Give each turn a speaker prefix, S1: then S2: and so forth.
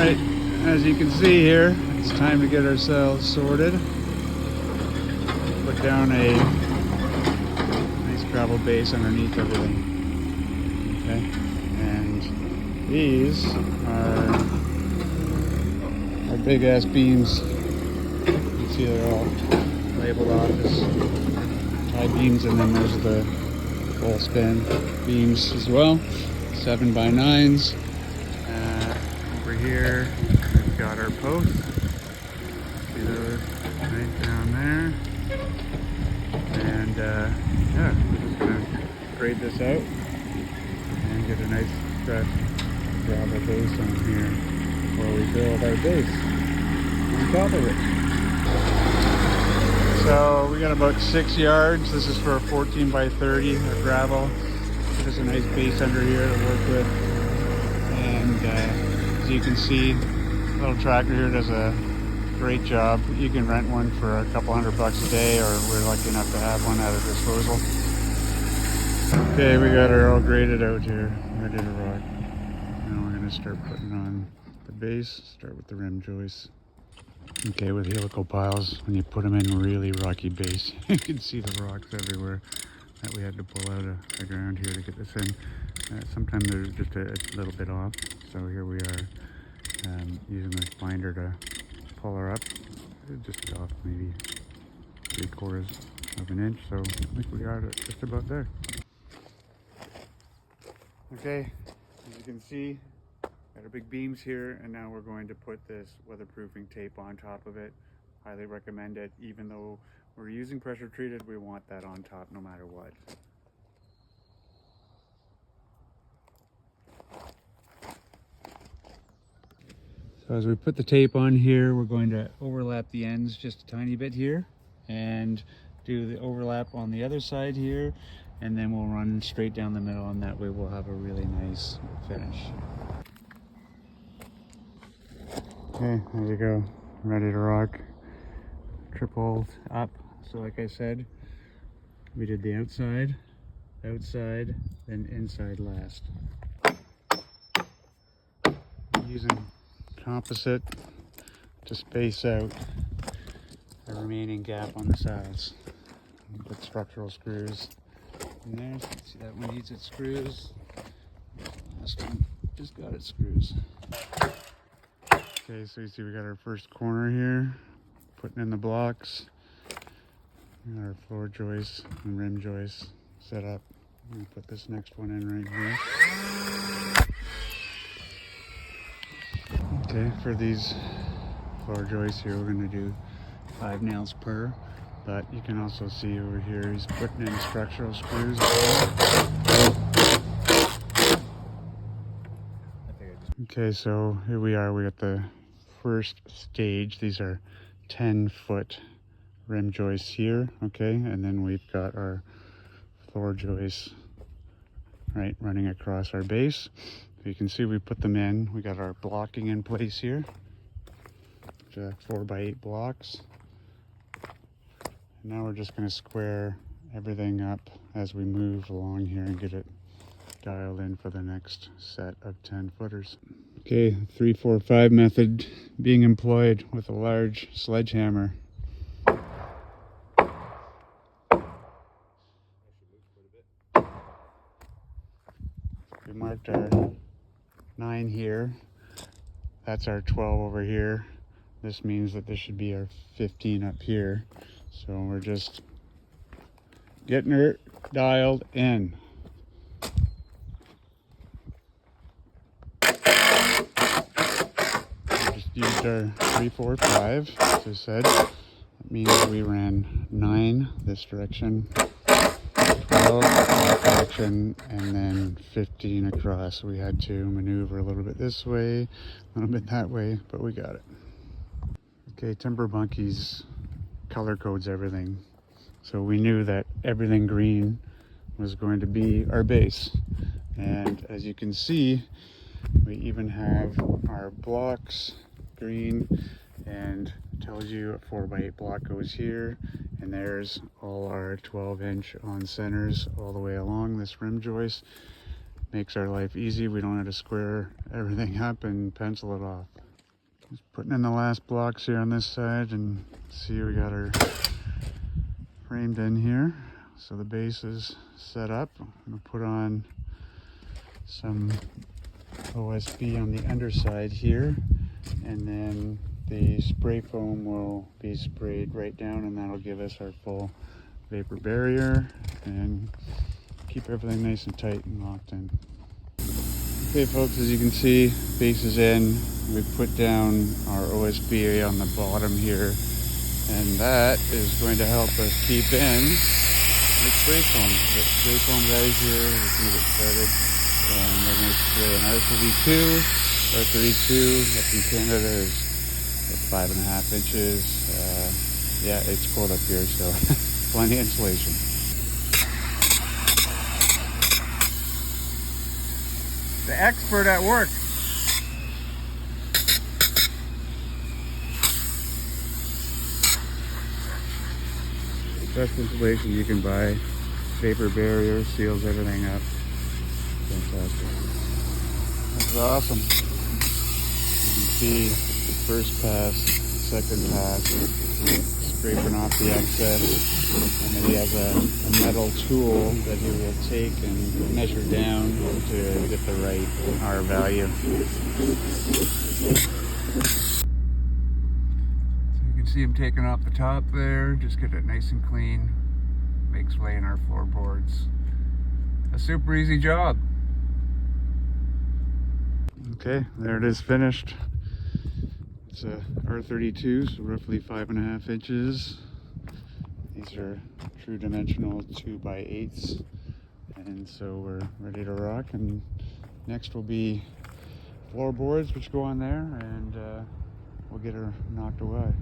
S1: Alright, as you can see here, it's time to get ourselves sorted. Put down a nice gravel base underneath everything. Okay, and these are our big ass beams. You can see they're all labeled off as tie beams, and then there's the full span beams as well, 7x9s. Over here we've got our posts. See those right down there. And yeah, we're just gonna grade this out and get a nice fresh gravel base on here before we build our base on top of it. So we got about 6 yards. This is for a 14x30 of gravel. There's a nice base under here to work with. And as you can see, the little tractor here does a great job. You can rent one for a couple $100 a day, or we're lucky enough to have one at our disposal. Okay, we got her all graded out here, ready to rock. Now we're gonna start putting on the base, start with the rim joists. Okay, with helical piles, when you put them in really rocky base, you can see the rocks everywhere that we had to pull out of the ground here to get this in. Sometimes they're just a little bit off, so here we are using this binder to pull her up, just off maybe 3/4 of an inch, so I think we got it just about there. Okay, as you can see, got our big beams here, and now we're going to put this weatherproofing tape on top of it. Highly recommend it. Even though we're using pressure treated, we want that on top no matter what. So as we put the tape on here, we're going to overlap the ends just a tiny bit here and do the overlap on the other side here, and then we'll run straight down the middle, and that way we'll have a really nice finish. Okay, there you go, ready to rock. Tripled up. So like I said, we did the outside, then inside last. Using composite to space out the remaining gap on the sides. Put structural screws in there. See, that one needs its screws. Last one just got its screws. Okay, so you see we got our first corner here. Putting in the blocks. We got our floor joists and rim joists set up. I'm gonna put this next one in right here. Okay, for these floor joists here, we're going to do 5 nails per, but you can also see over here he's putting in structural screws as well. Okay, so here we are. We got the first stage. These are 10-foot rim joists here, okay, and then we've got our floor joists right running across our base. So you can see we put them in. We got our blocking in place here, 4x8 blocks. And now we're just going to square everything up as we move along here and get it dialed in for the next set of 10-footers. Okay, 3-4-5 method being employed with a large sledgehammer. We marked our 9 here. That's our 12 over here. This means that this should be our 15 up here. So we're just getting her dialed in. We just used our 3-4-5, as I said. That means we ran 9 this direction, 12 that direction, and then 15 across. We had to maneuver a little bit this way, a little bit that way, but we got it. Okay, timber bunkies color codes everything. So we knew that everything green was going to be our base. And as you can see, we even have our blocks green, and tells you a 4x8 block goes here, and there's all our 12-inch on centers all the way along this rim joist. Makes our life easy. We don't have to square everything up and pencil it off. Just putting in the last blocks here on this side, and see we got our framed in here. So the base is set up. I'm gonna put on some OSB on the underside here, and then the spray foam will be sprayed right down, and that'll give us our full vapor barrier and keep everything nice and tight and locked in. Okay folks, as you can see, base is in. We've put down our OSB on the bottom here, and that is going to help us keep in the spray foam. The spray foam guys here, we're going to get started, and we're going to spray an R32. R32 up in Canada is 5.5 inches. Yeah, it's cold up here, so plenty of insulation. The expert at work. Best insulation you can buy. Vapor barrier, seals everything up. Fantastic. That's awesome. You can see the first pass, second pass, scraping off the excess. And then he has a metal tool that he will take and measure down to get the right R value. See him taking off the top there, just get it nice and clean, makes laying our floorboards a super easy job. Okay, there it is finished. It's a R32, so roughly 5.5 inches. These are true dimensional 2x8s, and so we're ready to rock. And next will be floorboards, which go on there, and we'll get her knocked away.